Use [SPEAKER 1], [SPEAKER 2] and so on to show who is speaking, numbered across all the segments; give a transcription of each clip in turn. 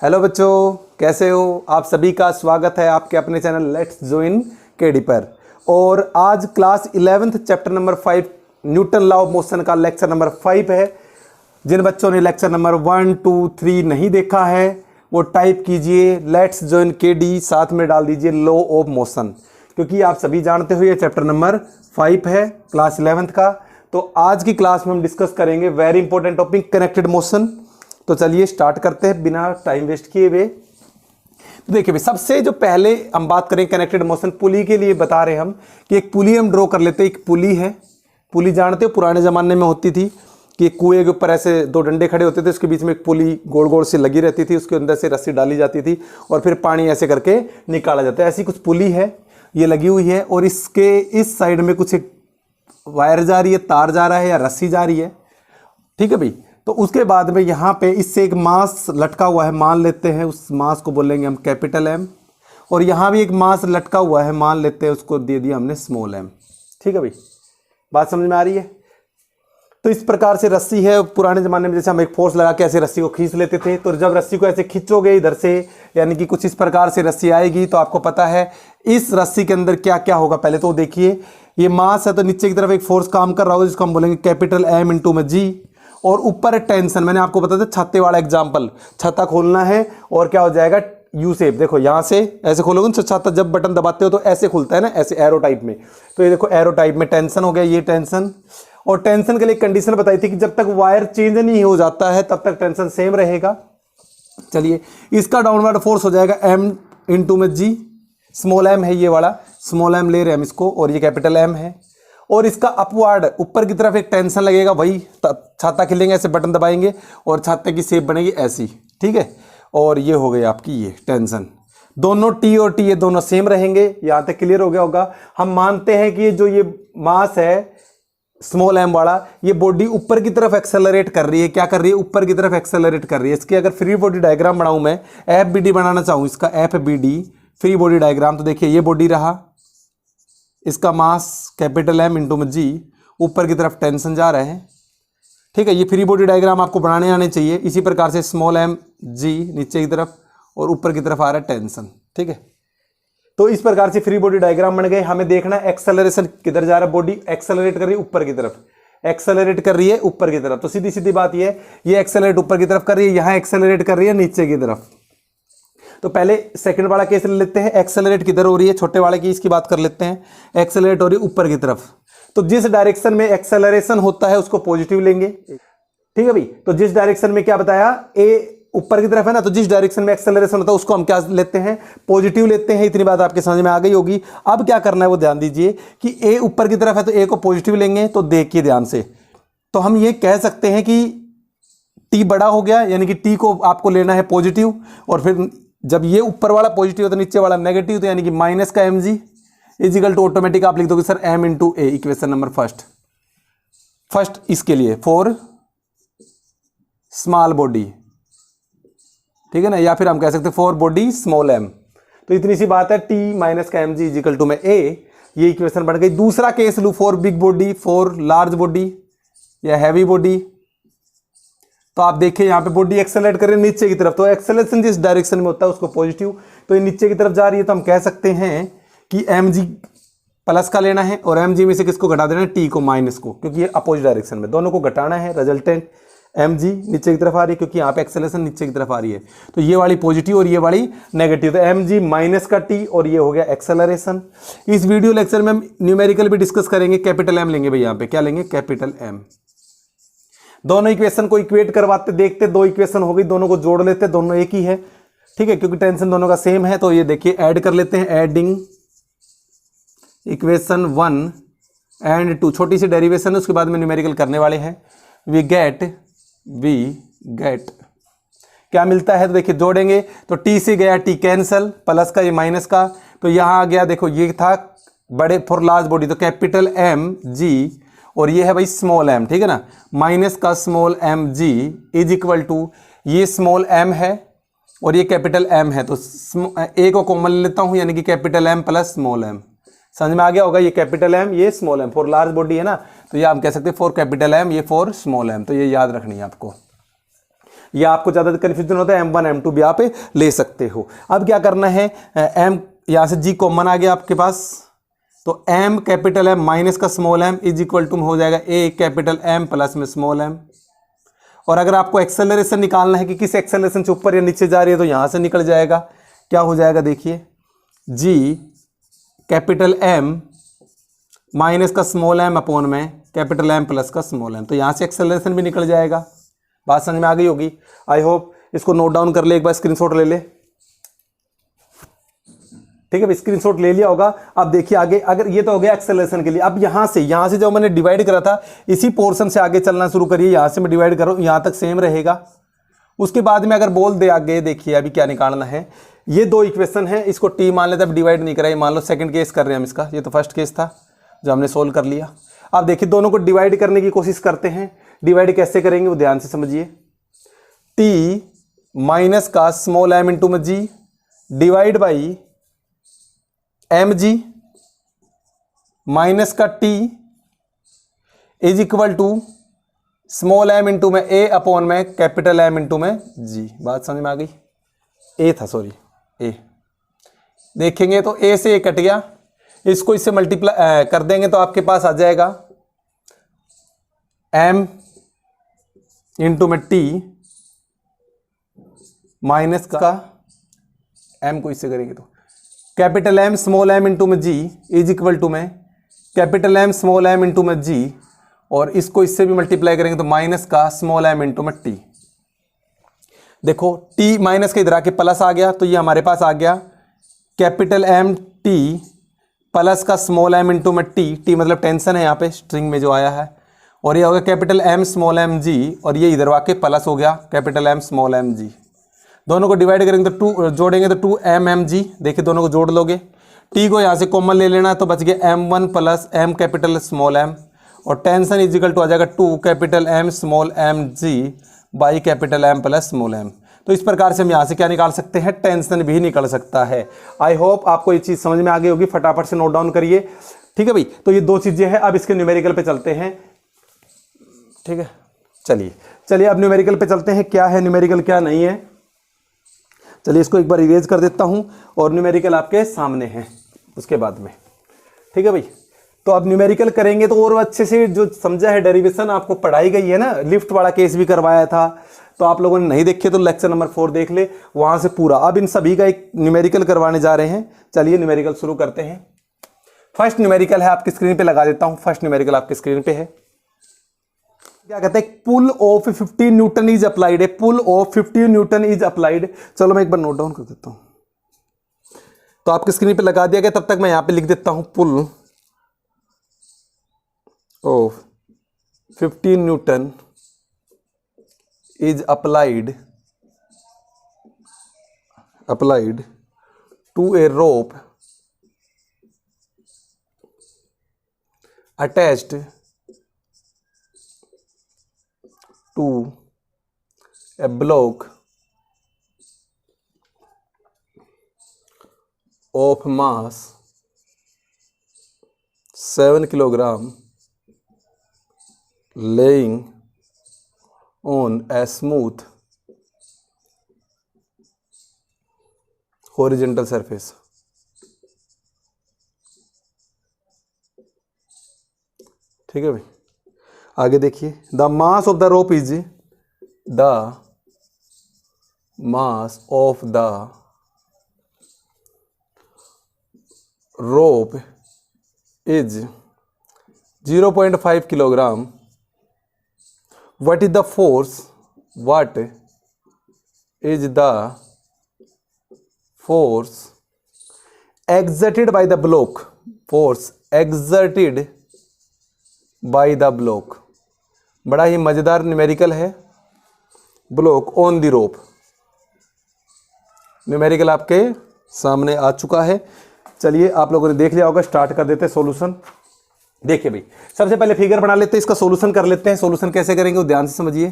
[SPEAKER 1] Hello बच्चों, कैसे हो? आप सभी का स्वागत है आपके अपने चैनल लेट्स जॉइन केडी पर। और आज class 11th chapter number 5 Newton law of motion का लेक्चर नंबर 5 है। जिन बच्चों ने लेक्चर नंबर 1, 2, 3 नहीं देखा है वो टाइप कीजिए लेट्स जॉइन केडी, साथ में डाल दीजिए लॉ ऑफ मोशन, क्योंकि आप सभी जानते हो ये चैप्टर नंबर 5 है क्लास 11th का। तो आज की क्लास में हम डिस्कस करेंगे very important topic connected motion. तो चलिए स्टार्ट करते हैं बिना टाइम वेस्ट किए हुए। तो देखिए भाई, सबसे जो पहले हम बात करें कनेक्टेड मोशन, पुली के लिए बता रहे हम कि एक पुली हम ड्रॉ कर लेते हैं। एक पुली है, पुली जानते हो पुराने ज़माने में होती थी कि एक कुएं के ऊपर ऐसे दो डंडे खड़े होते थे, उसके बीच में एक पुली गोल गोल से लगी रहती थी, उसके अंदर से रस्सी डाली जाती थी और फिर पानी ऐसे करके निकाला जाता है। ऐसी कुछ पुली है, ये लगी हुई है और इसके इस साइड में कुछ एक वायर जा रही है, तार जा रहा है या रस्सी जा रही है, ठीक है भाई। तो उसके बाद में यहाँ पे इससे एक मास लटका हुआ है, मान लेते हैं उस मास को बोलेंगे हम कैपिटल एम, और यहाँ भी एक मास लटका हुआ है, मान लेते हैं उसको दे दिया हमने स्मॉल एम। ठीक है भाई, बात समझ में आ रही है? तो इस प्रकार से रस्सी है। पुराने ज़माने में जैसे हम एक फोर्स लगा के ऐसे रस्सी को खींच लेते थे, तो जब रस्सी को ऐसे खींचोगे इधर से, यानी कि कुछ इस प्रकार से रस्सी आएगी, तो आपको पता है इस रस्सी के अंदर क्या क्या होगा। पहले तो देखिए, ये मास है तो नीचे की तरफ एक फोर्स काम कर रहा होगा जिसको हम बोलेंगे कैपिटल एम इंटू में जी, और ऊपर है टेंशन। मैंने आपको बताया था छाते वाला एग्जांपल, छाता खोलना है और क्या हो जाएगा यू शेप। देखो यहाँ से ऐसे खोलोगे तो छाता जब बटन दबाते हो तो ऐसे खुलता है ना, ऐसे एरो टाइप में। तो ये देखो एरो टाइप में टेंशन हो गया, ये टेंशन। और टेंशन के लिए कंडीशन बताई थी कि जब तक वायर चेंज नहीं हो जाता है तब तक टेंशन सेम रहेगा। चलिए, इसका डाउनवर्ड फोर्स हो जाएगा एम इंटू में जी, स्मॉल एम है ये वाला, स्मॉल एम ले रहे हैं हम इसको, और ये कैपिटल एम है। और इसका अपवर्ड ऊपर की तरफ एक टेंशन लगेगा, वही छाता खिलेंगे, ऐसे बटन दबाएंगे और छाते की शेप बनेगी ऐसी, ठीक है। और ये हो गई आपकी ये टेंशन। दोनों टी और टी ये दोनों सेम रहेंगे। यहाँ तक क्लियर हो गया होगा। हम मानते हैं कि जो ये मास है स्मॉल एम वाला, ये बॉडी ऊपर की तरफ एक्सेलरेट कर रही है। क्या कर रही है? ऊपर की तरफ एक्सेलरेट कर रही है। इसकी अगर फ्री बॉडी डायग्राम बनाऊं मैं, एफ बी डी बनाना चाहूँ इसका, F B D free body diagram, तो देखिए ये बॉडी रहा, इसका मास कैपिटल एम इंटू में जी, ऊपर की तरफ टेंशन जा रहा है, ठीक है। ये फ्री बॉडी डायग्राम आपको बनाने आने चाहिए। इसी प्रकार से स्मॉल एम जी नीचे की तरफ और ऊपर की तरफ आ रहा है टेंशन, ठीक है। तो इस प्रकार से फ्री बॉडी डायग्राम बन गए। हमें देखना है एक्सेलरेशन किधर जा रहा है, बॉडी एक्सेलरेट कर रही है ऊपर की तरफ, एक्सेलरेट कर रही है ऊपर की तरफ। तो सीधी सीधी बात ये एक्सेलरेट ऊपर की तरफ कर रही है, यहाँ एक्सेलरेट कर रही है नीचे की तरफ। तो पहले सेकंड वाला केस ले लेते हैं, एक्सेलरेट किधर हो रही है, छोटे वाले की इसकी बात कर लेते हैं। एक्सेलरेट हो रही है ऊपर की तरफ, तो जिस डायरेक्शन में एक्सेलरेशन होता है उसको पॉजिटिव लेंगे, ठीक है भाई। तो जिस डायरेक्शन में क्या बताया, ए ऊपर की तरफ है ना, तो जिस डायरेक्शन में एक्सेलरेशन होता है उसको हम क्या लेते हैं, पॉजिटिव लेते हैं। इतनी बात आपके समझ में आ गई होगी। अब क्या करना है वो ध्यान दीजिए कि ए ऊपर की तरफ है तो ए को पॉजिटिव लेंगे। तो देखिए ध्यान से, तो हम ये कह सकते हैं कि टी बड़ा हो गया, यानी कि टी को आपको लेना है पॉजिटिव, और फिर जब ये ऊपर वाला पॉजिटिव है तो नीचे वाला नेगेटिव, तो यानी कि माइनस का M G is equal to automatic आप लिख दोगे sir M into A, equation number first इसके लिए फॉर स्मॉल बॉडी, ठीक है ना, या फिर हम कह सकते हैं फॉर बॉडी स्मॉल एम। तो इतनी सी बात है, टी माइनस का एम जी इजिकल टू में ए, ये इक्वेशन बन गई। दूसरा केस लू for big body, for large body या हैवी बॉडी, तो आप देखिए यहाँ पे बॉडी एक्सेलरेट कर रही है नीचे की तरफ, तो एक्सेलरेशन जिस डायरेक्शन में होता है उसको पॉजिटिव, तो ये नीचे की तरफ जा रही है, तो हम कह सकते हैं कि एम जी प्लस का लेना है और एम जी में से किसको घटा देना है, टी को, माइनस को, क्योंकि ये अपोजिट डायरेक्शन में, दोनों को घटाना है। रिजल्टेंट एम जी नीचे की तरफ आ रही है क्योंकि यहाँ पे एक्सेलरेशन नीचे की तरफ आ रही है, तो ये वाली पॉजिटिव और ये वाली नेगेटिव, तो एम जी माइनस का टी और ये हो गया एक्सेलरेशन। इस वीडियो लेक्चर में हम न्यूमेरिकल भी डिस्कस करेंगे। कैपिटल एम लेंगे भाई, यहाँ पे क्या लेंगे, कैपिटल एम। दोनों इक्वेशन को इक्वेट करवाते, देखते दो इक्वेशन हो गई, दोनों को जोड़ लेते, दोनों एक ही है, ठीक है, क्योंकि टेंशन दोनों का सेम है। तो ये देखिए ऐड कर लेते हैं, एडिंग इक्वेशन 1 एंड 2, छोटी सी डेरिवेशन है, उसके बाद में न्यूमेरिकल करने वाले हैं। वी गेट क्या मिलता है, तो देखिए जोड़ेंगे तो टी से गया टी कैंसल, प्लस का ये माइनस का, तो यहाँ आ गया, देखो ये था बड़े फॉर लार्ज बॉडी, तो कैपिटल एम जी, और ये है भाई स्मॉल एम, ठीक है ना, माइनस का small M G is equal to, ये स्मॉल एम है और ये कैपिटल एम है, तो ए को कॉमन लेता हूं, यानी कि capital M plus small M. समझ में आ गया होगा, ये कैपिटल एम ये small M, for large body है ना, तो ये हम कह सकते हैं फॉर कैपिटल एम ये फॉर स्मॉल एम, तो ये याद रखनी है आपको। या आपको ज़्यादा कन्फ्यूजन होता है M1 M2 भी आप ले सकते हो। अब क्या करना है, M यहाँ से G कॉमन आ गया आपके पास, तो M कैपिटल M माइनस का small m is equal to हो जाएगा A कैपिटल M प्लस में स्मॉल m। और अगर आपको एक्सेलरेशन निकालना है कि किस एक्सेलरेशन से ऊपर या नीचे जा रही है तो यहाँ से निकल जाएगा, क्या हो जाएगा देखिए, G कैपिटल M माइनस का स्मॉल m अपॉन में कैपिटल M प्लस का स्मॉल m, तो यहाँ से एक्सेलरेशन भी निकल जाएगा। बात समझ में आ गई होगी। आई होप इसको नोट डाउन कर ले, एक बार स्क्रीनशॉट ले ले, ठीक है, स्क्रीनशॉट ले लिया होगा। अब देखिए आगे, अगर ये तो हो गया एक्सेलरेशन के लिए। अब यहाँ से जो मैंने डिवाइड करा था इसी पोर्शन से आगे चलना शुरू करिए, यहाँ से मैं डिवाइड करूँ, यहाँ तक सेम रहेगा। उसके बाद में अगर बोल दे आगे, देखिए अभी क्या निकालना है, ये दो इक्वेशन है, इसको टी मान लेते, अब डिवाइड नहीं करा, मान लो सेकंड केस कर रहे हैं हम इसका, ये तो फर्स्ट केस था जो हमने सोल्व कर लिया। अब देखिए दोनों को डिवाइड करने की कोशिश करते हैं। डिवाइड कैसे करेंगे वो ध्यान से समझिए। टी माइनस का स्मॉल m इंटू में G divide by M G minus का T is equal to small m into में ए अपॉन में कैपिटल M इंटू में जी। बात समझ में आ गई। ए था, सॉरी ए, देखेंगे तो ए से ए कट गया, इसको इससे मल्टीप्लाई कर देंगे तो आपके पास आ जाएगा m इंटू में टी माइनस का m को इससे करेंगे तो capital M small m into में जी इज इक्वल टू में capital M small m into में जी, और इसको इससे भी मल्टीप्लाई करेंगे तो माइनस का स्मॉल m इंटू में टी। देखो t माइनस के इधर आके प्लस आ गया, तो ये हमारे पास आ गया कैपिटल M t प्लस का स्मॉल m इंटू में टी मतलब टेंशन है यहाँ पे स्ट्रिंग में जो आया है, और ये हो गया कैपिटल M स्मॉल m जी, और ये इधर आके प्लस हो गया कैपिटल M स्मॉल m जी। दोनों को डिवाइड करेंगे तो 2 जोड़ेंगे तो 2m m जी, देखिए दोनों को जोड़ लोगे, t को यहाँ से कॉमन ले लेना है तो बच गया m1 plus m capital small m, और टेंशन इज इक्वल टू आ जाएगा 2 capital M small m G by capital M plus small m। तो इस प्रकार से हम यहाँ से क्या निकाल सकते हैं, टेंशन भी निकल सकता है। आई होप आपको ये चीज़ समझ में आ गई होगी, फटाफट से नोट डाउन करिए, ठीक है भाई। तो ये दो चीज़ें हैं। अब इसके न्यूमेरिकल पे चलते हैं, ठीक है, चलिए अब न्यूमेरिकल पे चलते हैं, क्या है न्यूमेरिकल क्या नहीं है। चलिए इसको एक बार इरेज कर देता हूं और न्यूमेरिकल आपके सामने है उसके बाद में, ठीक है भाई। तो अब न्यूमेरिकल करेंगे तो और अच्छे से जो समझा है, डेरिवेशन आपको पढ़ाई गई है ना, लिफ्ट वाला केस भी करवाया था, तो आप लोगों ने नहीं देखे तो लेक्चर नंबर 4 देख ले, वहां से पूरा। अब इन सभी का एक न्यूमेरिकल करवाने जा रहे हैं। चलिए न्यूमेरिकल शुरू करते हैं। फर्स्ट न्यूमेरिकल है आपकी स्क्रीन पे, लगा देता हूं। फर्स्ट न्यूमेरिकल आपकी स्क्रीन पे है, क्या कहते हैं, पुल ऑफ 15 न्यूटन इज अप्लाइड है, पुल ऑफ 15 न्यूटन इज अप्लाइड। चलो मैं एक बार नोट डाउन कर देता हूं, तो आपकी स्क्रीन पे लगा दिया गया, तब तक मैं यहां पे लिख देता हूं, pull of 15 newton is applied to a rope attached to a block of mass 7 kilogram laying on a smooth horizontal surface। ठीक है भाई, आगे देखिए, the mass of the rope is the mass of the rope is 0.5 kilogram. What is the force? What is the force exerted by the block? Force exerted by the block। बड़ा ही मजेदार numerical है, block on the rope. Numerical आपके सामने आ चुका है। चलिए आप लोगों ने देख लिया होगा, स्टार्ट कर देते हैं सॉल्यूशन। देखिए भाई, सबसे पहले फिगर बना लेते हैं, इसका सॉल्यूशन कर लेते हैं। सॉल्यूशन कैसे करेंगे वो ध्यान से समझिए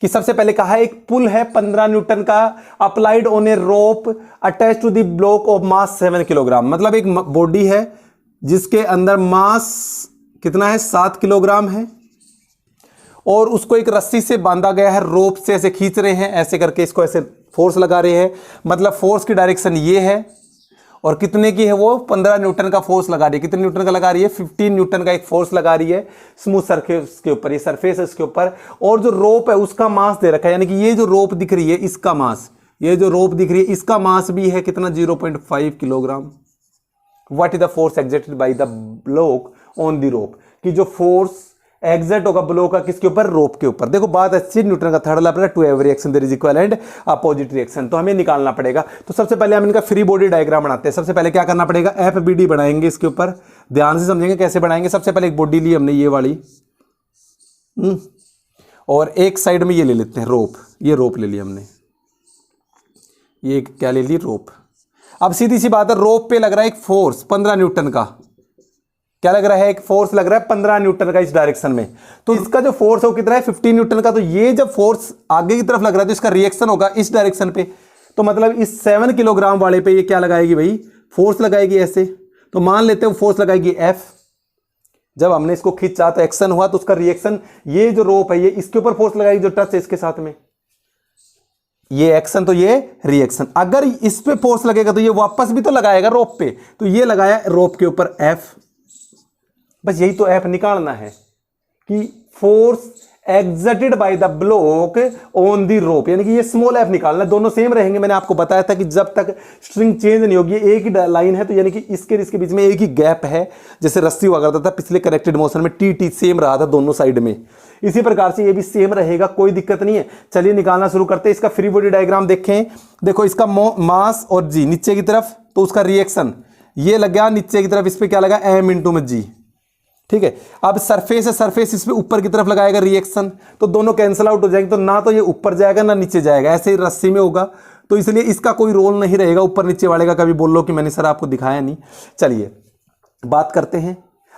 [SPEAKER 1] कि सबसे पहले कहा है एक पुल है 15 न्यूटन का, applied on a rope attach to the block of mass 7 kilogram. मतलब एक बॉडी है जिसके अंदर मास कितना है, 7 किलोग्राम है, और उसको एक रस्सी से बांधा गया है, रोप से ऐसे खींच रहे हैं, ऐसे करके इसको ऐसे फोर्स लगा रहे हैं। मतलब फोर्स की डायरेक्शन ये है और कितने की है वो 15 न्यूटन का फोर्स लगा रही है। कितने न्यूटन का लगा रही है? 15 न्यूटन का एक फोर्स लगा रही है स्मूथ सरफेस के ऊपर, ये सरफेस है इसके ऊपर। और जो रोप है उसका मास दे रखा है, यानी कि ये जो रोप दिख रही है इसका मास, ये जो रोप दिख रही है इसका मास भी है कितना? 0.5 kilogram. What is the force exerted by the block on the रोप, कि जो फोर्स एग्जैक्ट होगा ब्लॉक का किसके ऊपर? रोप के ऊपर। देखो बात अच्छी, न्यूटन का थर्ड लॉ पर to every reaction there is equal and opposite reaction, तो हमें निकालना पड़ेगा। तो सबसे पहले हम इनका फ्री बॉडी डायग्राम बनाते हैं। सबसे पहले क्या करना पड़ेगा? FBD बनाएंगे इसके ऊपर, ध्यान से समझेंगे कैसे बनाएंगे। सबसे पहले एक बॉडी ली हमने ये वाली, और एक साइड में ये ले लेते हैं रोप, ये रोप ले लिया हमने, ये क्या ले ली? रोप। अब सीधी सी बात है, रोप पे लग रहा है एक फोर्स 15 न्यूटन का। क्या लग रहा है? एक फोर्स लग रहा है 15 न्यूटन का इस डायरेक्शन में। तो इसका जो फोर्स है वो कितना है? 15 न्यूटन का। तो ये जब फोर्स आगे की तरफ लग रहा है तो इसका रिएक्शन होगा इस डायरेक्शन पे। तो मतलब इस 7 किलोग्राम वाले पे ये क्या लगाएगी भाई? फोर्स लगाएगी ऐसे। तो मान लेते हैं फोर्स लगाएगी F। जब हमने इसको खींचा तो एक्शन हुआ, तो उसका रिएक्शन, ये जो रोप है ये इसके ऊपर फोर्स लगाएगी जो टच है इसके साथ में, ये एक्शन तो ये रिएक्शन। अगर इस पे फोर्स लगेगा तो ये वापस भी तो लगाएगा रोप पे, तो ये लगाया रोप के ऊपर F। बस यही तो F निकालना है कि force exerted by the block on the रोप, यानी कि ये स्मॉल f निकालना। दोनों सेम रहेंगे। मैंने आपको बताया था कि जब तक स्ट्रिंग चेंज नहीं होगी, एक ही लाइन है, तो यानी कि इसके बीच में एक ही गैप है, जैसे रस्सी हुआ करता था पिछले कनेक्टेड मोशन में, टी सेम रहा था दोनों साइड में। इसी प्रकार से ये भी सेम रहेगा, कोई दिक्कत नहीं है। चलिए निकालना शुरू करते हैं। इसका फ्री बॉडी डायग्राम देखें। देखो इसका मास और जी नीचे की तरफ, तो उसका रिएक्शन ये लग गया नीचे की तरफ, इस पर क्या लगा? m इंटू में जी। ठीक है। अब सरफेस है, सरफेस इस पे ऊपर की तरफ लगाएगा रिएक्शन, तो दोनों कैंसिल आउट हो जाएंगे। तो ना तो ये ऊपर जाएगा ना नीचे जाएगा, ऐसे ही रस्सी में होगा। तो इसलिए इसका कोई रोल नहीं रहेगा ऊपर नीचे वाले का। कभी बोल लो कि मैंने सर आपको दिखाया नहीं। चलिए बात करते हैं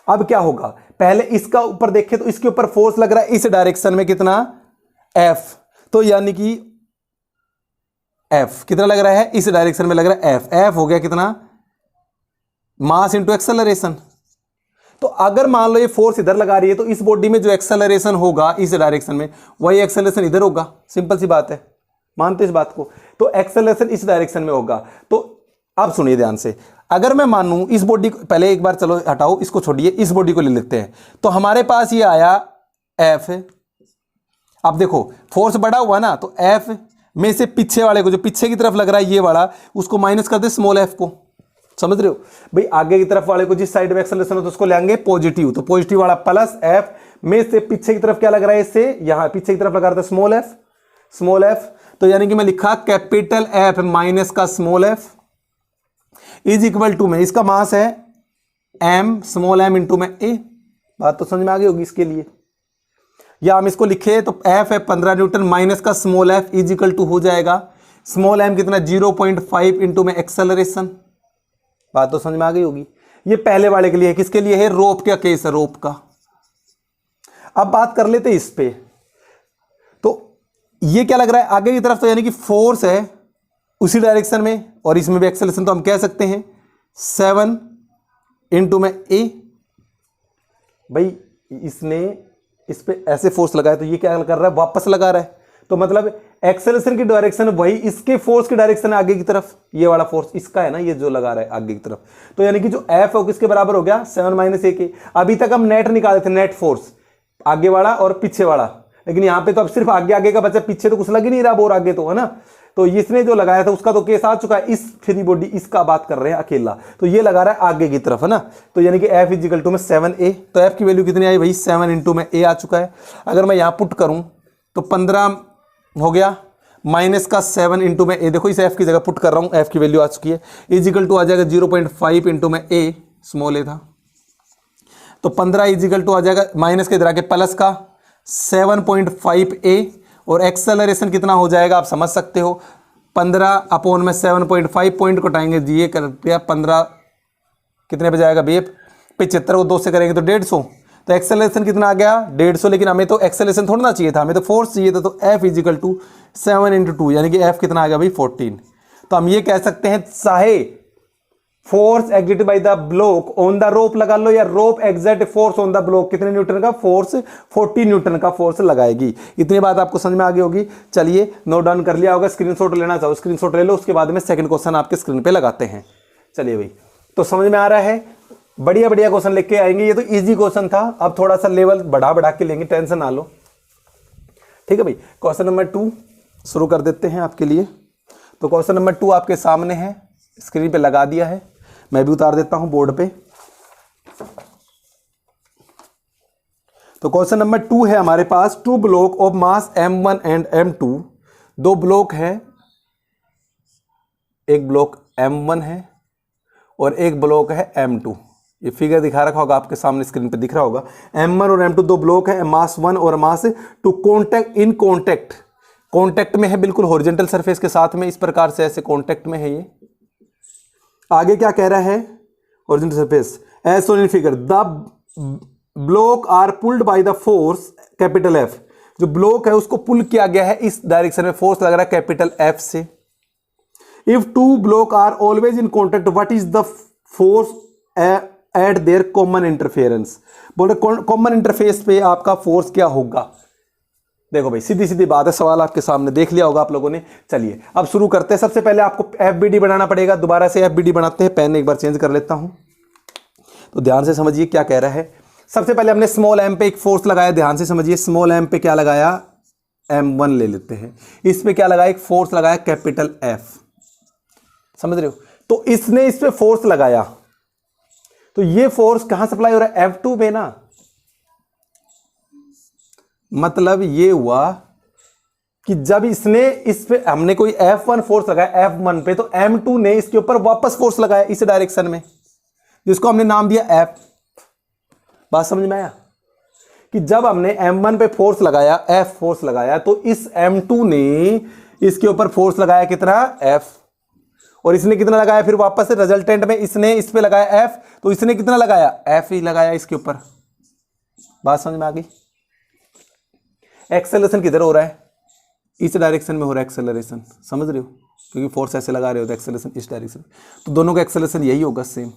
[SPEAKER 1] अब क्या होगा। पहले इसका ऊपर देखें तो इसके ऊपर फोर्स लग रहा है इस डायरेक्शन में, कितना? F। तो यानी कि F कितना लग रहा है? इस डायरेक्शन में लग रहा है F हो गया कितना? मास इंटू एक्सेलरेशन। तो अगर मान लो ये फोर्स इधर लगा रही है, तो इस बॉडी में जो एक्सेलरेशन होगा इस डायरेक्शन में, वही एक्सेलरेशन इधर होगा। सिंपल सी बात है, मानते इस बात को। तो एक्सेलरेशन इस डायरेक्शन में होगा। तो अब सुनिए ध्यान से, अगर मैं मानूं इस बॉडी को, पहले एक बार चलो हटाओ, इसको छोड़िए, इस बॉडी को ले लेते हैं। तो हमारे पास ये आया F। अब देखो फोर्स बढ़ा हुआ ना, तो F में से पीछे वाले को, जो पीछे की तरफ लग रहा है ये वाला, उसको माइनस कर दे स्मॉल f को। समझ रहे हो भाई? आगे की तरफ वाले को जिस साइड में एक्सेलरेशन हो तो उसको लेंगे पॉजिटिव, तो पॉजिटिव वाला प्लस f में से पीछे की तरफ क्या लग रहा है? इससे यहां पीछे की तरफ लगा रहा था स्मॉल f। तो यानी कि मैं लिखा कैपिटल F माइनस का small f is equal to में, इसका मास है m स्मॉल m इंटू में a। बात तो समझ में आ गई होगी इसके लिए। या हम इसको लिखे तो F है 15 न्यूटन माइनस का small f is equal to हो जाएगा स्मॉल m कितना? 0.5 इंटू में एक्सेलरेशन। बात तो समझ में आ गई होगी। ये पहले वाले के लिए है। किसके लिए है? रोप का केस है, रोप का। अब बात कर लेते इस पे। तो ये क्या लग रहा है आगे की तरफ? तो यानी कि फोर्स है उसी डायरेक्शन में, और इसमें भी एक्सेलरेशन, तो हम कह सकते हैं 7 इंटू में a। भाई इसने इस पे ऐसे फोर्स लगाया, तो ये क्या कर रहा है? वापस लगा रहा है। तो मतलब एक्सेलरेशन की डायरेक्शन वही इसके फोर्स की डायरेक्शन है आगे की तरफ। ये वाला फोर्स इसका है ना, ये जो लगा रहा है आगे की तरफ। तो यानी कि जो F है वो किसके बराबर हो गया? 7 माइनस a के। अभी तक हम नेट निकाले थे, नेट फोर्स आगे वाला और पीछे वाला, लेकिन यहाँ पे तो अब सिर्फ आगे का बचा, पीछे तो कुछ लग ही नहीं रहा, बोर आगे तो है ना। तो इसने जो लगाया था उसका तो केस आ चुका है। इस फ्री बॉडी इसका बात कर रहे हैं अकेला, तो ये लगा रहा है आगे की तरफ है ना। तो यानी कि F इज इक्वल टू में 7a। तो F की वैल्यू कितनी आई भाई? 7 इंटू में a आ चुका है। अगर मैं यहाँ पुट करूँ तो 15 हो गया माइनस का 7 इंटू में a। देखो इस F की जगह पुट कर रहा हूँ, F की वैल्यू आ चुकी है, इज इक्वल टू आ जाएगा 0.5 इंटू में a, स्मॉल a था। तो 15 इज इक्वल टू आ जाएगा माइनस के इधर आके प्लस का 7.5a, और एक्सेलरेशन कितना हो जाएगा आप समझ सकते हो। 15 अपॉन में 7.5, पॉइंट को उठाएंगे जी, ये कर दिया 15 कितने पे जाएगा बेब? 75 को 2 से करेंगे तो 150। तो एक्सेलरेशन कितना आ गया? 150। लेकिन हमें तो एक्सेलरेशन थोड़ा ना चाहिए था, हमें तो फोर्स चाहिए था। तो F is equal to 7 into 2, यानी कि F कितना आ गया भाई? 14। तो हम ये कह सकते हैं चाहे force exert by the block on the rope लगा लो, या rope exert force on the block कितने न्यूटन का फोर्स, 40 न्यूटन का फोर्स लगाएगी। इतनी बात आपको समझ में आ गई होगी। चलिए नोट डाउन कर लिया होगा, स्क्रीनशॉट लेना चाहो स्क्रीनशॉट ले लो, उसके बाद में सेकंड क्वेश्चन आपके स्क्रीन पे लगाते हैं। चलिए भाई, तो समझ में आ रहा है, बढ़िया बढ़िया क्वेश्चन लेके आएंगे। ये तो इजी क्वेश्चन था, अब थोड़ा सा लेवल बढ़ा के लेंगे, टेंशन ना लो, ठीक है भाई। क्वेश्चन नंबर 2 शुरू कर देते हैं आपके लिए। तो क्वेश्चन नंबर 2 आपके सामने है, स्क्रीन पे लगा दिया है, मैं भी उतार देता हूं बोर्ड पे। तो क्वेश्चन नंबर 2 है हमारे पास, 2 block of mass m1 and m2, 2 block है, एक ब्लॉक m1 है और एक ब्लॉक है m2। ये फिगर दिखा रखा होगा आपके सामने, स्क्रीन पे दिख रहा होगा। m1 और m2 2 ब्लॉक है, मास 1 और मास 2, कॉन्टैक्ट इन कॉन्टैक्ट में है, बिल्कुल हॉरिजॉन्टल सरफेस के साथ में, इस प्रकार से ऐसे कॉन्टैक्ट में है। ये आगे क्या कह रहा है, horizontal surface as shown in figure, the block are pulled by the force capital F। जो ब्लॉक है उसको पुल किया गया है इस डायरेक्शन में, फोर्स लग रहा है कैपिटल F से। If 2 block are always in contact, what is the force at there common interference. बोल रहे कॉमन इंटरफेस पे आपका फोर्स क्या होगा। देखो भाई, सीधी सीधी बात है, सवाल आपके सामने देख लिया होगा आप लोगों ने। चलिए अब शुरू करते हैं। सबसे पहले आपको FBD बनाना पड़ेगा, दोबारा से FBD बनाते हैं। पेन एक बार चेंज कर लेता हूं, तो ध्यान से समझिए क्या कह रहा है। सबसे पहले हमने स्मॉल m पे एक फोर्स लगाया, ध्यान से समझिए। स्मॉल m पे क्या लगाया, m1 ले लेते हैं। इस पे क्या लगाया, एक फोर्स लगाया कैपिटल F, समझ रहे हो। तो इसने इस पे फोर्स लगाया, तो ये फोर्स कहां सप्लाई हो रहा है, F2 पे ना। मतलब ये हुआ कि जब इसने इस पे, हमने कोई F1 फोर्स लगाया F1 पे, तो M2 ने इसके ऊपर वापस फोर्स लगाया इस डायरेक्शन में, जिसको हमने नाम दिया F। बात समझ में आया कि जब हमने M1 पे फोर्स लगाया, F फोर्स लगाया, तो इस M2 ने इसके ऊपर फोर्स लगाया कितना, F, और इसने कितना लगाया फिर वापस से रिजल्टेंट में, इसने इस पे लगाया F, तो इसने कितना लगाया, F ही लगाया इसके ऊपर। बात समझ में आ गई। एक्सेलरेशन किधर हो रहा है, इस डायरेक्शन में हो रहा है एक्सेलरेशन, समझ रहे हो, क्योंकि फोर्स ऐसे लगा रहे हो तो एक्सेलरेशन इस डायरेक्शन, तो दोनों का एक्सेलरेशन यही होगा सेम।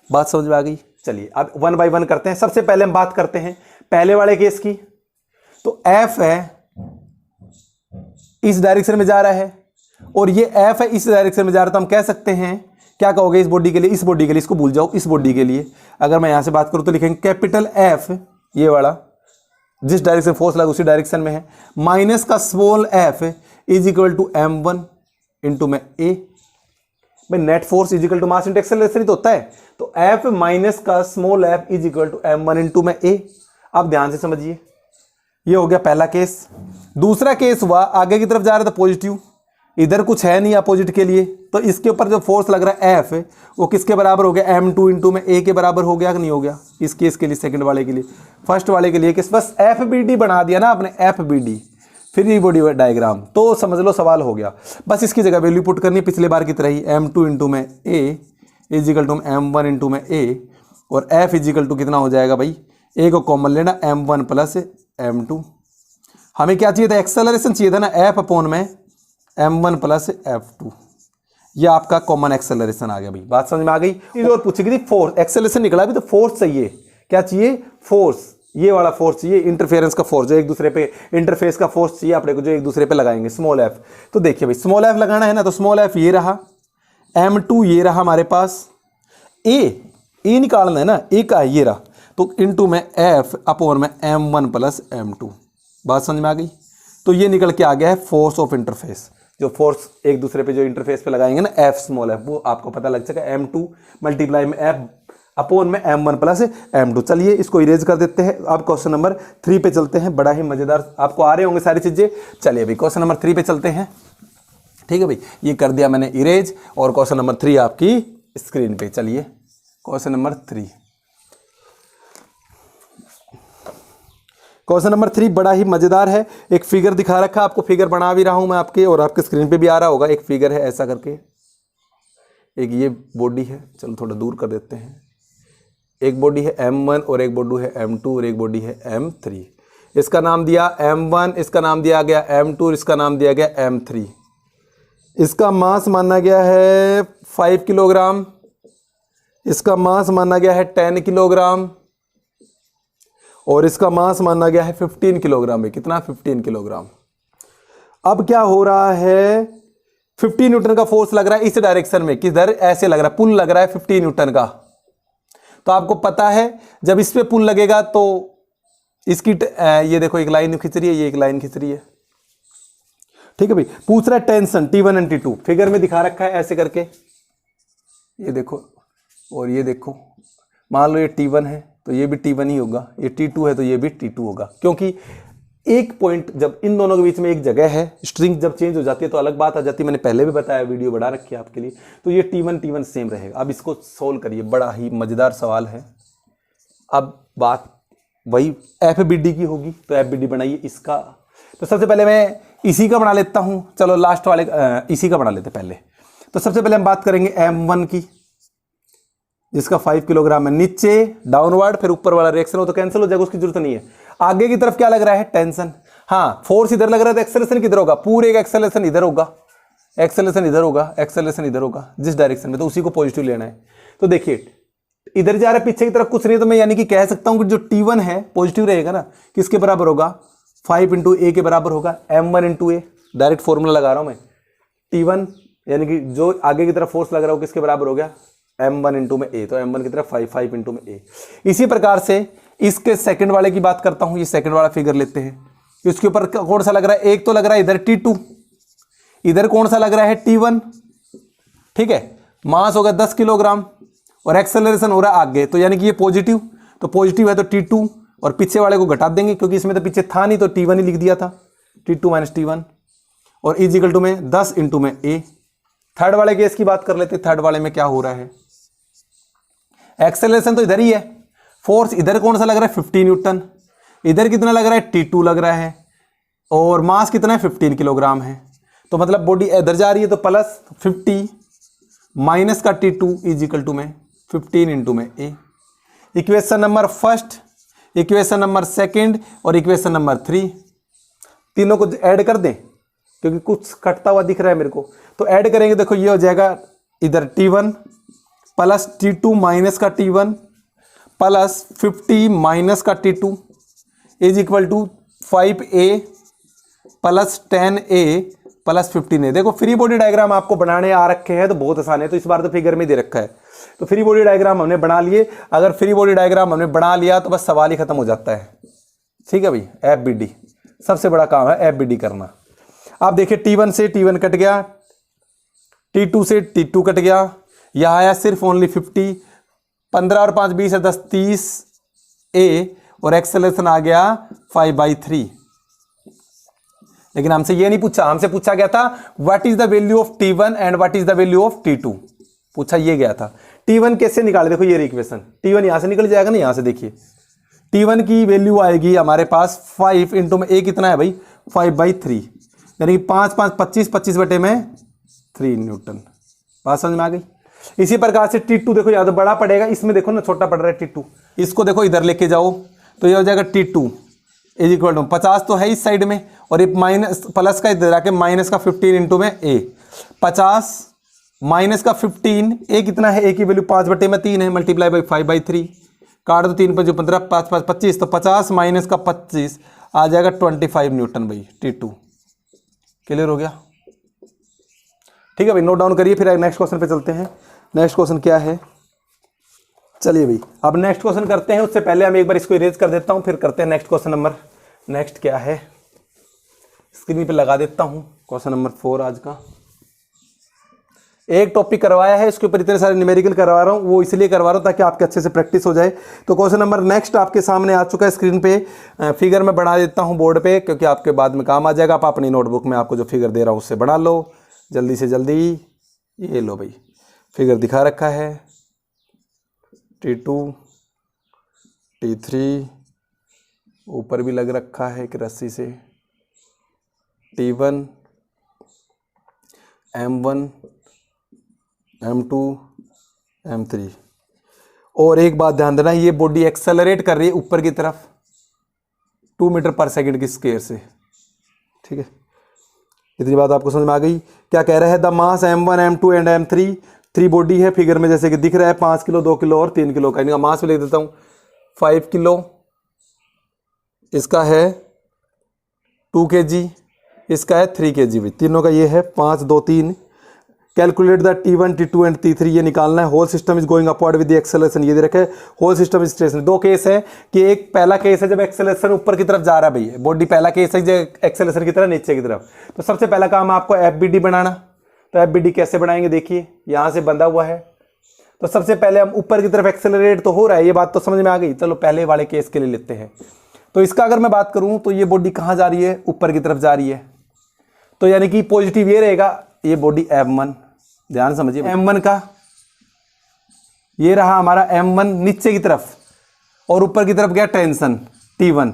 [SPEAKER 1] बात समझ में आ गई। चलिए अब 1 बाय 1 करते हैं। सबसे पहले हम बात करते हैं पहले वाले केस की। तो F है, इस डायरेक्शन में जा रहा है, और ये F है, इस डायरेक्शन में जा रहा है। तो हम कह सकते हैं, क्या कहोगे इस बॉडी के लिए, इस बॉडी के लिए, इसको भूल जाओ, इस बॉडी के लिए अगर मैं यहां से बात करूं तो लिखेंगे कैपिटल F, ये वाला जिस डायरेक्शन फोर्स लगा उसी डायरेक्शन में है, माइनस का small f is equal to m1 into में a। भाई net force is equal to mass into acceleration ही तो होता है, तो f माइनस का small f is equal to m1 into में a। अब ध्यान से समझिए, ये हो गया पहला केस। दूसरा केस हुआ, आगे की तरफ जा रहा था पॉजिटिव, इधर कुछ है नहीं अपोजिट के लिए, तो इसके ऊपर जो फोर्स लग रहा है F वो किसके बराबर हो गया, m2 इंटू में a के बराबर हो गया कि नहीं हो गया। इस केस के लिए, सेकंड वाले के लिए, फर्स्ट वाले के लिए किस, बस FBD बना दिया ना आपने, FBD फ्री बॉडी डायग्राम, तो समझ लो सवाल हो गया। बस इसकी जगह वैल्यू पुट करनी पिछले बार की तरह ही, m2 इंटू में a is equal to m1 into में a, और F इज इक्वल टू कितना हो जाएगा भाई, a को कॉमन लेना, m1 प्लस m2। हमें क्या चाहिए था, एक्सेलरेशन चाहिए था ना, F अपॉन में m1 प्लस f2, ये आपका कॉमन एक्सेलरेशन आ गया भाई। बात समझ में आ गई। चीज और पूछी गई थी, फोर्स, एक्सेलरेशन निकला भी तो फोर्स चाहिए, क्या चाहिए, फोर्स, ये वाला फोर्स चाहिए, इंटरफेरेंस का फोर्स, जो एक दूसरे पे, इंटरफेस का फोर्स चाहिए अपने को, जो एक दूसरे पे लगाएंगे, स्मॉल f। तो देखिए भाई, स्मॉल f लगाना है ना, तो स्मॉल f ये रहा, m2 ये रहा हमारे पास, a निकालना है ना, a का ये रहा, तो इंटू में f अपॉन में m1 प्लस m2। बात समझ में आ गई। तो ये निकल के आ गया है फोर्स ऑफ इंटरफेस, जो फोर्स एक दूसरे पे जो इंटरफेस पे लगाएंगे ना, F स्मॉल f, वो आपको पता लग सके m2 मल्टीप्लाई में f अपॉन में m1 प्लस m2। चलिए इसको इरेज कर देते हैं। अब क्वेश्चन नंबर 3 पे चलते हैं, बड़ा ही मजेदार, आपको आ रहे होंगे सारी चीजें। चलिए भाई क्वेश्चन नंबर 3 पे चलते हैं, ठीक है भाई, ये कर दिया मैंने इरेज, और क्वेश्चन नंबर 3 आपकी स्क्रीन पे। चलिए क्वेश्चन नंबर 3, क्वेश्चन नंबर 3 बड़ा ही मजेदार है। एक फिगर दिखा रखा, आपको फिगर बना भी रहा हूं मैं आपके, और आपके स्क्रीन पे भी आ रहा होगा। एक फिगर है ऐसा करके, एक ये बॉडी है, चलो थोड़ा दूर कर देते हैं। एक बॉडी है m1 और एक बॉडी है m2 और एक बॉडी है m3। इसका नाम दिया m1, इसका नाम दिया गया m2 और इसका नाम दिया गया m3। इसका मास माना गया है 5 किलोग्राम, इसका मास माना गया है 10 किलोग्राम और इसका मास माना गया है 15 किलोग्राम है। कितना? 15 किलोग्राम। अब क्या हो रहा है, 50 न्यूटन का फोर्स लग रहा है इस डायरेक्शन में, किधर? ऐसे लग रहा है, पुल लग रहा है 50 न्यूटन का। तो आपको पता है जब इस पे पुल लगेगा तो इसकी ये देखो एक लाइन खिंच रही है, ये एक लाइन खिंच रही है, ठीक है भाई। पूछ रहा है tension T1 and T2, figure में दिखा रखा है ऐसे करके, ये देखो और ये देखो। मान लो ये T1 है तो ये भी T1 ही होगा, ये T2 है तो ये भी T2 होगा, क्योंकि एक पॉइंट जब इन दोनों के बीच में एक जगह है, स्ट्रिंग जब चेंज हो जाती है तो अलग बात आ जाती है। मैंने पहले भी बताया, वीडियो बढ़ा रखी है आपके लिए। तो ये T1 सेम रहेगा। अब इसको सोल्व करिए, बड़ा ही मजेदार सवाल है। अब बात वही FBD की होगी, तो FBD बनाइए इसका। तो सबसे पहले मैं इसी का बना लेता हूं, चलो लास्ट वाले इसी का बना लेते पहले। तो सबसे पहले हम बात करेंगे M1 की, जिसका 5 किलोग्राम है। नीचे डाउनवर्ड, फिर ऊपर वाला रिएक्शन हो तो कैंसिल हो जाएगा, उसकी जरूरत नहीं है। आगे की तरफ क्या लग रहा है? टेंशन। हाँ, फोर्स इधर लग रहा है तो एक्सेलरेशन किधर होगा? पूरे का एक्सेलरेशन इधर होगा, एक्सेलरेशन इधर होगा, एक्सेलरेशन इधर होगा, जिस डायरेक्शन में, तो उसी को पॉजिटिव लेना है। तो देखिए इधर जा रहा है, पीछे की तरफ कुछ नहीं, तो मैं यानी कि कह सकता हूं कि जो T1 है पॉजिटिव रहेगा ना, किसके बराबर होगा? 5 इंटू ए के बराबर होगा, M1 इंटू ए। डायरेक्ट फॉर्मूला लगा रहा हूं मैं। T1 यानी कि जो आगे की तरफ फोर्स लग रहा हो किसके बराबर हो गया? M1 इंटू में ए, तो M1 की तरफ 5 इंटू में ए। इसी प्रकार से इसके सेकंड वाले की बात करता हूं, ये सेकंड वाला फिगर लेते हैं। इसके ऊपर कौन सा लग रहा है? एक तो लग रहा है इधर T2, इधर कौन सा लग रहा है? T1, ठीक है। मास होगा 10 किलोग्राम और एक्सेलरेशन हो रहा है आगे, तो यानी कि ये पॉजिटिव, तो पॉजिटिव है तो T2 और पीछे वाले को घटा देंगे क्योंकि इसमें तो पीछे था नहीं, तो T1 ही लिख दिया था, T2 माइनस T1 और इज इक्वल टू में 10 इंटू में ए। थर्ड वाले केस की बात कर लेते हैं। थर्ड वाले में क्या हो रहा है? एक्सेलरेशन तो इधर ही है, फोर्स इधर कौन सा लग रहा है? 50 न्यूटन। इधर कितना लग रहा है? T2 लग रहा है और मास कितना है? 15 किलोग्राम है। तो मतलब बॉडी इधर जा रही है तो प्लस 50 माइनस का T2 इज इक्वल टू में 15 इंटू में A. Equation number first, equation number second और इक्वेशन नंबर 3, तीनों को ऐड कर दें क्योंकि कुछ कटता हुआ दिख रहा है मेरे को। तो ऐड करेंगे, देखो ये हो जाएगा इधर T1 प्लस T2 माइनस का T1 प्लस 50 माइनस का T2 is equal to 5A plus 10A plus 15A। देखो फ्री बॉडी डायग्राम आपको बनाने आ रखे हैं तो बहुत आसान है, तो इस बार तो फिगर में दे रखा है। तो फ्री बॉडी डायग्राम हमने बना लिए। अगर फ्री बॉडी डायग्राम हमने बना लिया तो बस सवाल ही खत्म हो जाता है, ठीक है भाई। FBD सबसे बड़ा काम है, FBD करना। आप देखिए T1 से T1 कट गया, T2 से T2 कट गया, यह आया सिर्फ ओनली 50, 15 और 5 20 है 10 30 A और एक्सेलरेशन आ गया 5/3। लेकिन हमसे ये नहीं पूछा, हमसे पूछा गया था what is the value of T1 and what is the value of T2, पूछा ये गया था। T1 कैसे निकाले? देखो ये इक्वेशन, T1 यहां से निकल जाएगा ना, यहां से देखिए T1 की वैल्यू आएगी हमारे पास 5 इंटू में A कितना है भाई? 5/3, यानी कि 5 5 25 25 बटे में 3 न्यूटन। बात समझ में आ गई? इसी प्रकार से T2 देखो या तो बड़ा पड़ेगा, इसमें देखो ना छोटा पड़ रहा है T2, इसको देखो इधर लेके जाओ तो ये हो जाएगा T2 इज इक्वल टू 50 तो है इस साइड में और एक माइनस प्लस का इधर आके माइनस का 15 इंटू में A। 50 माइनस का 15, A कितना है? A की वैल्यू 5 बटे में 3 है, मल्टीप्लाई बाई 5/3, काट दो 3 5 15 5 5 25, तो 50 माइनस का 25 आ जाएगा 25 न्यूटन भाई T2। क्लियर हो गया? ठीक है भाई, नोट डाउन करिए, फिर नेक्स्ट क्वेश्चन पे चलते हैं। नेक्स्ट क्वेश्चन क्या है? चलिए भाई अब नेक्स्ट क्वेश्चन करते हैं। उससे पहले हम एक बार इसको इरेज कर देता हूं, फिर करते हैं नेक्स्ट क्वेश्चन नंबर। नेक्स्ट क्या है स्क्रीन पे लगा देता हूं, क्वेश्चन नंबर 4 आज का। एक टॉपिक करवाया है, इसके ऊपर इतने सारे न्यूमेरिकल करवा रहा हूं, वो इसलिए करवा रहा हूं ताकि आपके अच्छे से प्रैक्टिस हो जाए। तो क्वेश्चन नंबर नेक्स्ट आपके सामने आ चुका है स्क्रीन पे, फिगर में बना देता हूं बोर्ड पे क्योंकि आपके बाद में काम आ जाएगा। आप अपनी नोटबुक में आपको जो फिगर दे रहा हूं उससे बना लो जल्दी से जल्दी। ये लो भाई, फिगर दिखा रखा है T2 T3, ऊपर भी लग रखा है एक रस्सी से, T1 M1 M2 M3। और एक बात ध्यान देना, ये बॉडी एक्सेलरेट कर रही है ऊपर की तरफ 2 मीटर पर सेकंड की स्केयर से, ठीक है। इतनी बात आपको समझ में आ गई? क्या कह रहा है? The mass M1 M2 and M3 3 body है फिगर में जैसे कि दिख रहा है, 5 किलो, 2 किलो और 3 किलो का। इनका मास भी लिख देता हूँ, 5 किलो, इसका है 2 kg, इसका है 3 kg भाई। तीनों का ये है 5, 2, 3। Calculate the T1, T2 and T3, ये निकालना है। Whole system is going upward with the acceleration, ये दे रखा है। Whole system is stationary. 2 case है कि एक पहला केस है जब एक्सेलरेशन ऊपर की तरफ जा रहा है भाई, बॉडी पहला केस है जब एक्सेलरेशन की तरफ नीचे की तरफ। तो सबसे पहला काम आपको FBD बनाना। तो FBD कैसे बनाएंगे, देखिए यहाँ से बंधा हुआ है। तो सबसे पहले हम ऊपर की तरफ एक्सेलरेट तो हो रहा है, ये बात तो समझ में आ गई। चलो पहले वाले केस के लिए लेते हैं। तो इसका अगर मैं बात करूं तो ये बॉडी कहाँ जा रही है, ऊपर की तरफ जा रही है। तो यानी कि पॉजिटिव ये रहेगा, ये बॉडी M1, ध्यान समझिए। M1 का ये रहा हमारा M1 नीचे की तरफ, और ऊपर की तरफ गया टेंशन T1।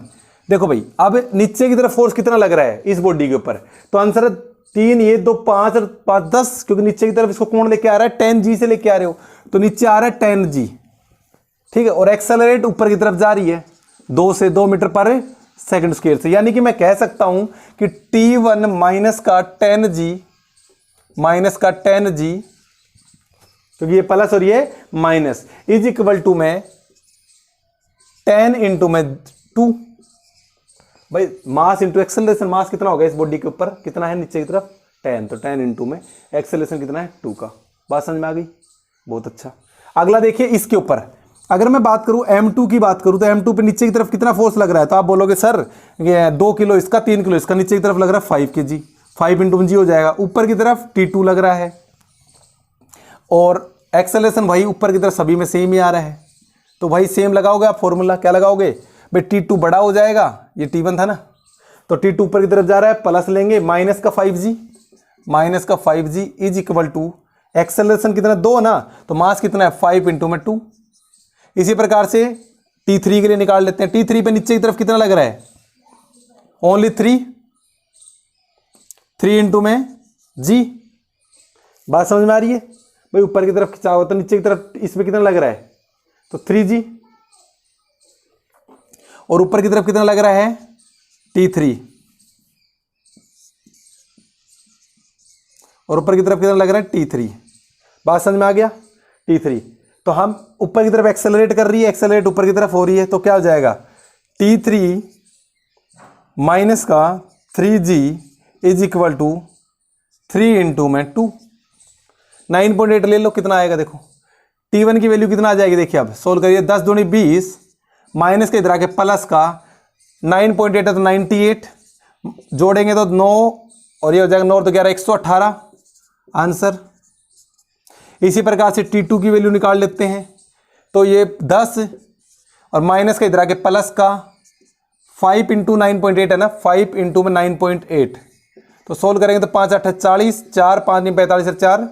[SPEAKER 1] देखो भाई अब नीचे की तरफ फोर्स कितना लग रहा है इस बॉडी के ऊपर, तो आंसर है 3, ये 2, 5 और 5 10, क्योंकि नीचे की तरफ इसको कौन लेके आ रहा है, 10G से लेके आ रहे हो, तो नीचे आ रहा है 10G, ठीक है। और एक्सेलरेट ऊपर की तरफ जा रही है 2 से 2 मीटर पर सेकंड स्क्वायर से, यानी कि मैं कह सकता हूं कि T1 माइनस का 10G, क्योंकि ये प्लस और ये माइनस, इज इक्वल टू में 10 इंटू में 2। भाई मास इंटू एक्सेलरेशन, मास कितना होगा इस बॉडी के ऊपर, कितना है नीचे की तरफ 10, तो 10 इंटू में एक्सेलरेशन कितना है 2 का। बात समझ में आ गई, बहुत अच्छा। अगला देखिए इसके ऊपर, अगर मैं बात करूं M2 की बात करूं तो M2 पे नीचे की तरफ कितना फोर्स लग रहा है, तो आप बोलोगे सर 2 किलो इसका, 3 किलो इसका, नीचे की तरफ लग रहा है 5 kg, 5 इंटू G हो जाएगा। ऊपर की तरफ T2 लग रहा है, और एक्सेलरेशन भाई ऊपर की तरफ सभी में सेम ही आ रहा है, तो भाई सेम लगाओगे आप फॉर्मूला, क्या लगाओगे भाई, T2 बड़ा हो जाएगा, ये T1 था ना, तो T2 ऊपर की तरफ जा रहा है, प्लस लेंगे माइनस का 5G is equal to acceleration कितना 2 ना, तो मास कितना है 5 इंटू में 2। इसी प्रकार से T3 के लिए निकाल लेते हैं। T3 पे नीचे की तरफ कितना लग रहा है, ओनली 3 इंटू में G। बात समझ में आ रही है भाई, ऊपर की तरफ खिंचा हुआ तो नीचे की तरफ इसमें कितना लग रहा है, तो 3G, और ऊपर की तरफ कितना लग रहा है T3, और ऊपर की तरफ कितना लग रहा है T3। बात समझ में आ गया, T3। तो हम ऊपर की तरफ एक्सेलरेट कर रही है, एक्सेलरेट ऊपर की तरफ हो रही है, तो क्या हो जाएगा T3 माइनस का 3G is equal to 3 into में 2। 9.8 ले लो, कितना आएगा देखो, T1 की वैल्यू कितना आ जाएगी, देखिए अब सोल्व करिए। 10 दूनी 20, माइनस के इधर आके प्लस का 9.8 है तो 98, जोड़ेंगे तो 9, और ये हो जाएगा 9 तो 11, 118 आंसर। इसी प्रकार से T2 की वैल्यू निकाल लेते हैं, तो ये 10 और माइनस का इधर आके प्लस का 5 इंटू 9.8 है ना, 5 इंटू में 9.8, तो सोल्व करेंगे तो 5 8 40, 4 5 9 45 और 4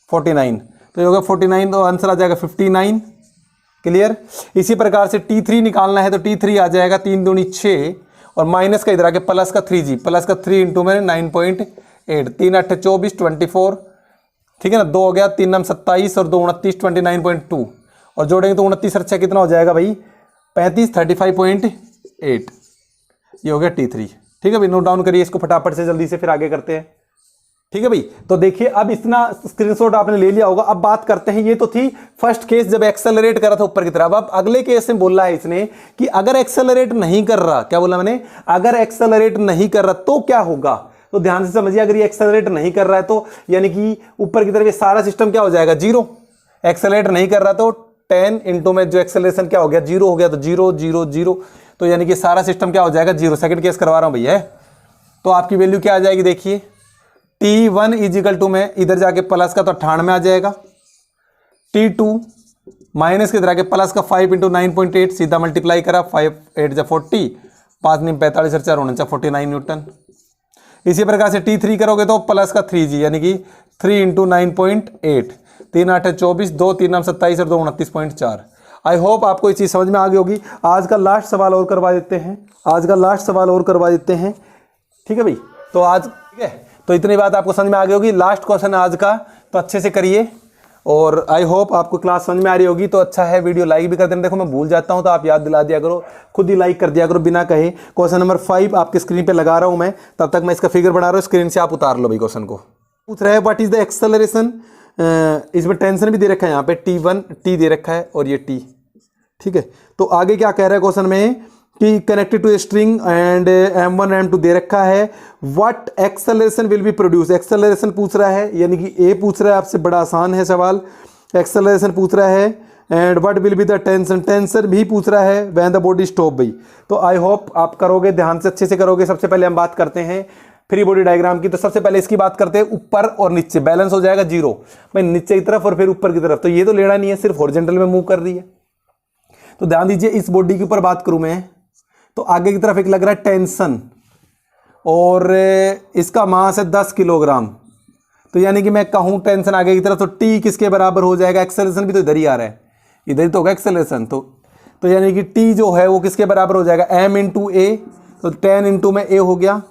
[SPEAKER 1] 49, तो ये होगा 49, तो आंसर आ जाएगा 59। क्लियर। इसी प्रकार से T3 निकालना है, तो T3 आ जाएगा 3 दूनी 6, और माइनस का इधर आके प्लस का 3G, प्लस का 3 इंटू में 9.8, 3 8 24 24, ठीक है ना, 2 हो गया, 3 9 27 और 2 29 29.2, और जोड़ेंगे तो 29 और 6 कितना हो जाएगा भाई 35 35.8, ये हो गया T3। ठीक है भाई, नोट डाउन करिए इसको फटाफट से, जल्दी से फिर आगे करते हैं। ठीक है भाई, तो देखिए अब इतना स्क्रीनशॉट आपने ले लिया होगा। अब बात करते हैं, ये तो थी फर्स्ट केस जब एक्सेलरेट कर रहा था ऊपर की तरफ। अब अगले केस में बोला है इसने कि अगर एक्सेलरेट नहीं कर रहा, क्या बोला मैंने, अगर एक्सेलरेट नहीं कर रहा तो क्या होगा। तो ध्यान से समझिए, अगर ये एक्सेलरेट नहीं कर रहा है तो यानी कि ऊपर की तरफ ये सारा सिस्टम क्या हो जाएगा, जीरो। एक्सेलरेट नहीं कर रहा तो 10 इंटू में जो एक्सेलरेशन क्या हो गया, जीरो हो गया, तो 0 0 0, तो यानी कि सारा सिस्टम क्या हो जाएगा, जीरो। सेकंड केस करवा रहा हूं भैया, तो आपकी वैल्यू क्या आ जाएगी, देखिए T1 इजिकल टू में इधर जाके प्लस का तो 98 आ जाएगा, T2 माइनस के इधर आके प्लस का 5 इंटू 9.8, सीधा मल्टीप्लाई करा, 5 8 जा 40, 5 9 45 और 4 49 49 न्यूटन। इसी प्रकार से T3 करोगे तो प्लस का 3G यानी कि 3 इंटू 9.8, 3 8 24, 2 3 9 27 और 2 29.4। आई होप आपको ये चीज़ समझ में आ गई होगी। आज का लास्ट सवाल और करवा देते हैं, ठीक है भाई। तो आज ठीक है, तो इतनी बात आपको समझ में आ गई होगी। लास्ट क्वेश्चन आज का, तो अच्छे से करिए, और आई होप आपको क्लास समझ में आ रही होगी। तो अच्छा है, वीडियो लाइक भी कर देना। देखो मैं भूल जाता हूं तो आप याद दिला दिया करो, खुद ही लाइक कर दिया करो बिना कहे। क्वेश्चन नंबर 5 आपके स्क्रीन पे लगा रहा हूं मैं, तब तक मैं इसका फिगर बना रहा हूं, स्क्रीन से आप उतार लो भाई। क्वेश्चन को पूछ रहा है, व्हाट इज द एक्सेलरेशन इसमें टेंशन भी दे रखा है, यहाँ पे T1 T दे रखा है और ये T, ठीक है। तो आगे क्या कह रहा है क्वेश्चन में कि connected to a string and M1 M2 दे रखा है, what acceleration will be produce, acceleration पूछ रहा है, यानी कि ए पूछ रहा है आपसे, बड़ा आसान है सवाल, एक्सेलरेशन पूछ रहा है, and what will be the tension, tension भी पूछ रहा है, व्हेन द बॉडी स्टॉप भाई। तो आई होप आप करोगे, ध्यान से अच्छे से करोगे। सबसे पहले हम बात करते हैं फ्री बॉडी डायग्राम की। तो सबसे पहले इसकी बात करते हैं, ऊपर और नीचे बैलेंस हो जाएगा जीरो भाई, नीचे की तरफ और फिर ऊपर की तरफ, तो ये तो लेना नहीं है, सिर्फ हॉरिजॉन्टल में मूव कर रही है। तो ध्यान दीजिए, इस बॉडी के ऊपर बात करूं मैं तो आगे की तरफ एक लग रहा है टेंशन और इसका मास है 10 किलोग्राम। तो यानी कि मैं कहूं टेंशन आगे की तरफ तो टी किसके बराबर हो जाएगा, एक्सेलरेशन भी तो इधर ही आ रहा है, इधर ही तो होगा एक्सेलरेशन, तो यानी कि टी जो है वो किसके बराबर हो जाएगा, m इंटू ए, तो 10 इंटू में ए हो गया।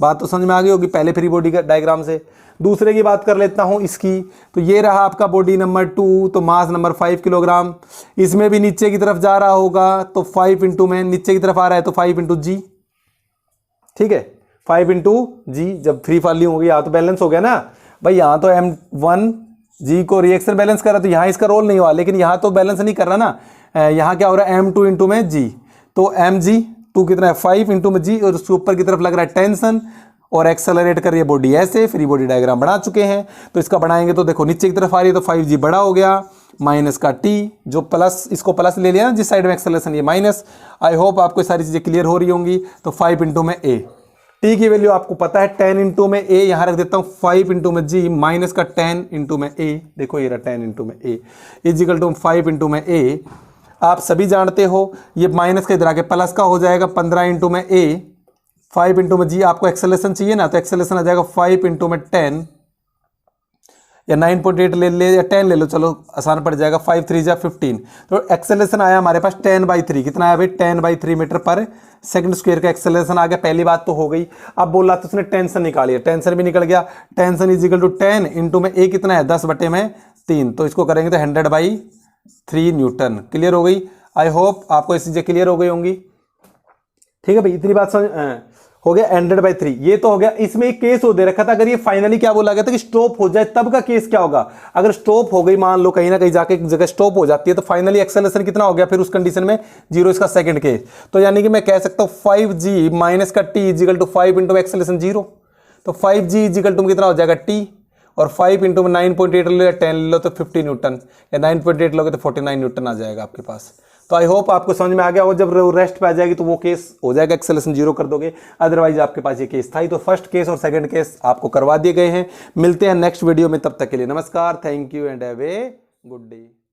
[SPEAKER 1] बात तो समझ में आ गई होगी पहले फ्री बॉडी का डायग्राम से। दूसरे की बात कर लेता हूं इसकी, तो ये रहा आपका बॉडी नंबर 2, तो मास नंबर 5 किलोग्राम, इसमें भी नीचे की तरफ जा रहा होगा तो 5 इंटू में नीचे की तरफ आ रहा है तो 5 इंटू जी, ठीक है, 5 इंटू जी। जब फ्री फॉलिंग हो गई यहाँ तो बैलेंस हो गया ना भाई, यहाँ तो M1 जी को रिएक्शन बैलेंस कर रहा, तो यहाँ इसका रोल नहीं हुआ, लेकिन यहाँ तो बैलेंस नहीं कर रहा ना, यहाँ क्या हो रहा है M2 इंटू में जी, तो mg2 कितना है 5 इंटू में जी, और उसके ऊपर की तरफ लग रहा है टेंशन और एक्सेलरेट कर रही है बॉडी, ऐसे फ्री बॉडी डायग्राम बना चुके हैं। तो इसका बनाएंगे तो देखो नीचे की तरफ आ रही है तो 5g बड़ा हो गया, माइनस का t जो प्लस, इसको प्लस ले लिया ना जिस साइड में एक्सेलरेशन, ये माइनस। आई होप आपको सारी चीज़ें क्लियर हो रही होंगी। तो 5 इंटू में a, t की वैल्यू आपको पता है 10 इंटू में a, यहाँ रख देता हूँ 5 इंटू में g माइनस का 10 इंटू में a, देखो ये रहा 10 इंटू में a इजिकल टू 5 इंटू में a। आप सभी जानते हो ये माइनस का इधर आके प्लस का हो जाएगा 15 इंटू में a, 5 इंटू में जी, आपको एक्सेलरेशन चाहिए ना, तो एक्सेलरेशन आ जाएगा 5 इंटू में 10 या 9.8 ले ले या 10 ले लो, चलो आसान पड़ जाएगा, 5 3 जा 15। तो एक्सेलरेशन आया हमारे पास 10/3, कितना आया भाई 10/3 मीटर पर सेकंड स्क्वायर का एक्सेलरेशन आ गया। पहली बात तो हो गई। अब बोल रहा था उसने टेंशन निकाली है, टेंशन भी निकल गया, tension is equal to 10 into में ए कितना है 10/3, तो इसको करेंगे तो 100/3 न्यूटन। क्लियर हो गई। आई होप आपको ये चीजें क्लियर हो गई होंगी, ठीक है भाई, इतनी बात समझ हो गया। 100/3 ये तो हो गया। इसमें एक केस हो दे रखा था, अगर ये फाइनली क्या बोला गया था कि स्टॉप हो जाए तब का केस क्या होगा। अगर स्टॉप हो गई, मान लो कहीं ना कहीं जाके एक जगह स्टॉप हो जाती है, तो फाइनली एक्सेलरेशन कितना हो गया फिर उस कंडीशन में 0, इसका सेकंड केस। तो यानी कि मैं कह सकता हूं 5g माइनस का t is equal to 5 into acceleration 0, तो 5g इजिकल टू कितना हो जाएगा t, और 5 इंटू में 9.8 ले लो या 10 ले लो तो 50 न्यूटन, या 9.8 लोगे तो 49 न्यूटन आ जाएगा आपके पास। तो आई होप आपको समझ में आ गया हो। जब रेस्ट पे आ जाएगी तो वो केस हो जाएगा, एक्सेलरेशन 0 कर दोगे, अदरवाइज आपके पास ये केस था ही। तो फर्स्ट केस और सेकंड केस आपको करवा दिए गए हैं। मिलते हैं नेक्स्ट वीडियो में, तब तक के लिए नमस्कार, thank you and have a good day.